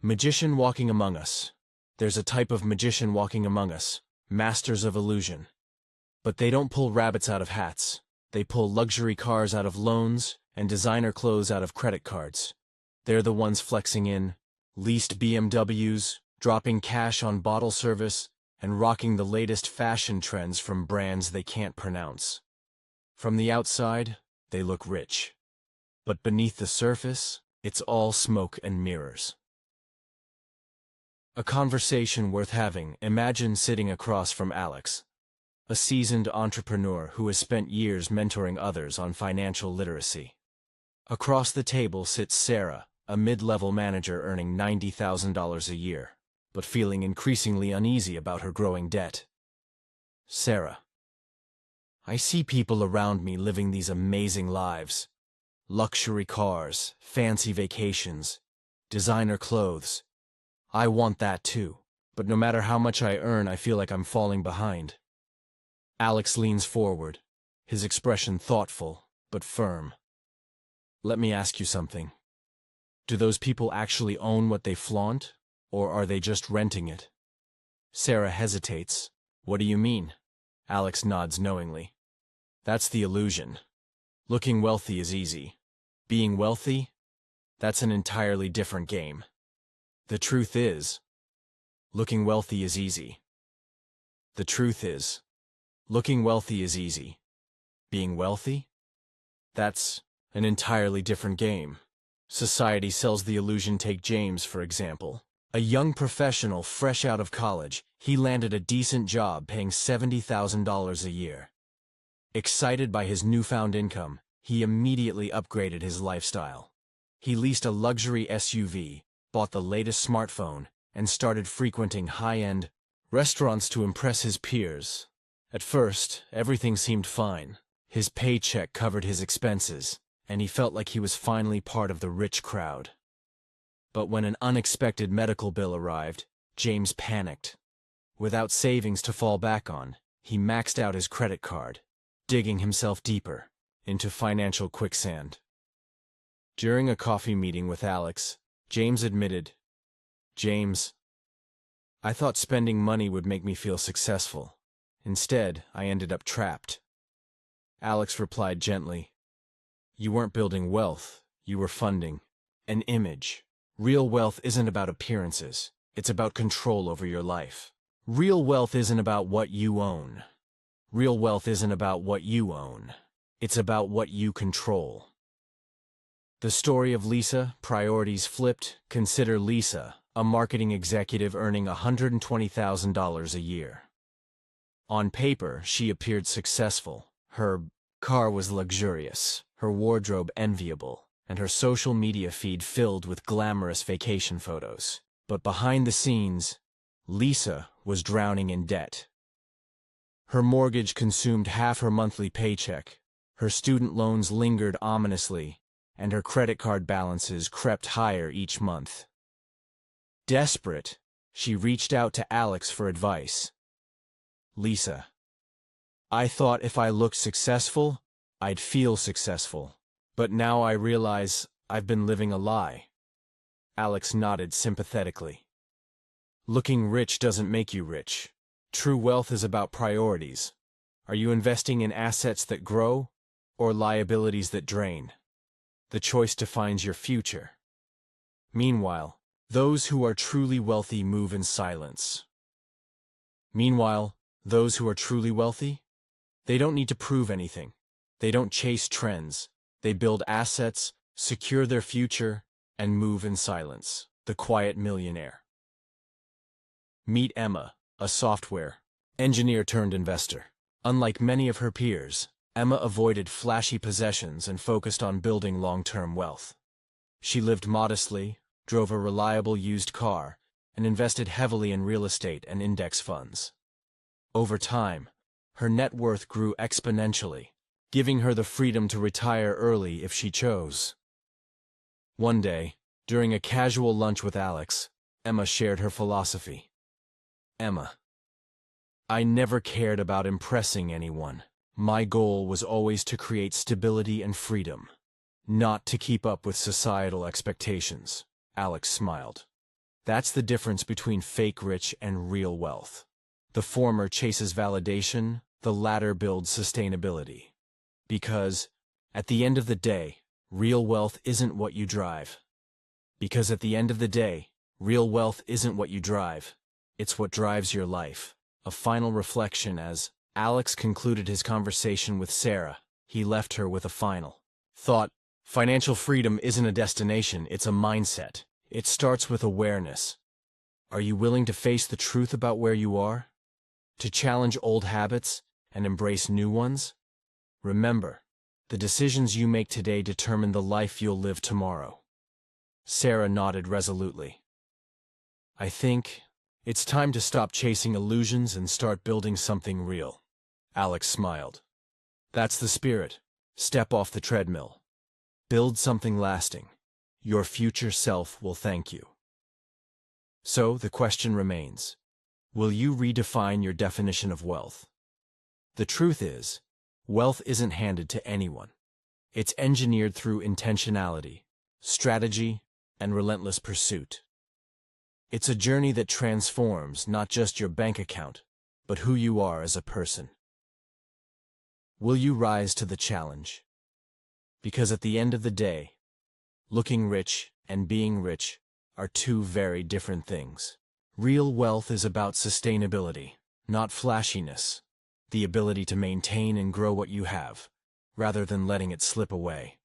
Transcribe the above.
Magician walking among us. There's a type of magician walking among us, masters of illusion. But they don't pull rabbits out of hats. They pull luxury cars out of loans and designer clothes out of credit cards. They're the ones flexing in leased BMWs, dropping cash on bottle service, and rocking the latest fashion trends from brands they can't pronounce. From the outside, they look rich. But beneath the surface, it's all smoke and mirrors. A conversation worth having. Imagine sitting across from Alex, a seasoned entrepreneur who has spent years mentoring others on financial literacy. Across the table sits Sarah, a mid-level manager earning $90,000 a year, but feeling increasingly uneasy about her growing debt. Sarah: I see people around me living these amazing lives. Luxury cars, fancy vacations, designer clothes. I want that too, but no matter how much I earn, I feel like I'm falling behind. Alex leans forward, his expression thoughtful but firm. Let me ask you something. Do those people actually own what they flaunt, or are they just renting it? Sarah hesitates. What do you mean? Alex nods knowingly. That's the illusion. Looking wealthy is easy. Being wealthy? That's an entirely different game. The truth is, looking wealthy is easy. The truth is, looking wealthy is easy. Being wealthy? That's an entirely different game. Society sells the illusion. Take James, for example. A young professional fresh out of college, he landed a decent job paying $70,000 a year. Excited by his newfound income, he immediately upgraded his lifestyle. He leased a luxury SUV, bought the latest smartphone, and started frequenting high-end restaurants to impress his peers. At first, everything seemed fine. His paycheck covered his expenses, and he felt like he was finally part of the rich crowd. But when an unexpected medical bill arrived, James panicked. Without savings to fall back on, he maxed out his credit card, digging himself deeper into financial quicksand. During a coffee meeting with Alex, James admitted, "James, I thought spending money would make me feel successful. Instead, I ended up trapped." Alex replied gently, "You weren't building wealth, you were funding an image. Real wealth isn't about appearances, it's about control over your life. Real wealth isn't about what you own. Real wealth isn't about what you own. It's about what you control." The story of Lisa, priorities flipped. Consider Lisa, a marketing executive earning $120,000 a year. On paper, she appeared successful. Her car was luxurious, her wardrobe enviable, and her social media feed filled with glamorous vacation photos. But behind the scenes, Lisa was drowning in debt. Her mortgage consumed half her monthly paycheck, her student loans lingered ominously, and her credit card balances crept higher each month. Desperate, she reached out to Alex for advice. "Lisa, I thought if I looked successful, I'd feel successful. But now I realize I've been living a lie." Alex nodded sympathetically. "Looking rich doesn't make you rich. True wealth is about priorities. Are you investing in assets that grow, or liabilities that drain? The choice defines your future." Meanwhile, those who are truly wealthy move in silence. They don't need to prove anything. They don't chase trends. They build assets, secure their future, and move in silence. The quiet millionaire. Meet Emma, a software engineer turned investor. Unlike many of her peers, Emma avoided flashy possessions and focused on building long-term wealth. She lived modestly, drove a reliable used car, and invested heavily in real estate and index funds. Over time, her net worth grew exponentially, giving her the freedom to retire early if she chose. One day, during a casual lunch with Alex, Emma shared her philosophy. "Emma, I never cared about impressing anyone. My goal was always to create stability and freedom, not to keep up with societal expectations." Alex smiled. That's the difference between fake rich and real wealth. The former chases validation, the latter builds sustainability. Because, at the end of the day, real wealth isn't what you drive. Because at the end of the day, real wealth isn't what you drive, it's what drives your life. A final reflection as Alex concluded his conversation with Sarah, he left her with a final thought. Financial freedom isn't a destination, it's a mindset. It starts with awareness. Are you willing to face the truth about where you are? To challenge old habits and embrace new ones? Remember, the decisions you make today determine the life you'll live tomorrow. Sarah nodded resolutely. I think it's time to stop chasing illusions and start building something real. Alex smiled. That's the spirit. Step off the treadmill. Build something lasting. Your future self will thank you. So, the question remains, will you redefine your definition of wealth? The truth is, wealth isn't handed to anyone. It's engineered through intentionality, strategy, and relentless pursuit. It's a journey that transforms not just your bank account, but who you are as a person. Will you rise to the challenge? Because at the end of the day, looking rich and being rich are two very different things. Real wealth is about sustainability, not flashiness, the ability to maintain and grow what you have, rather than letting it slip away.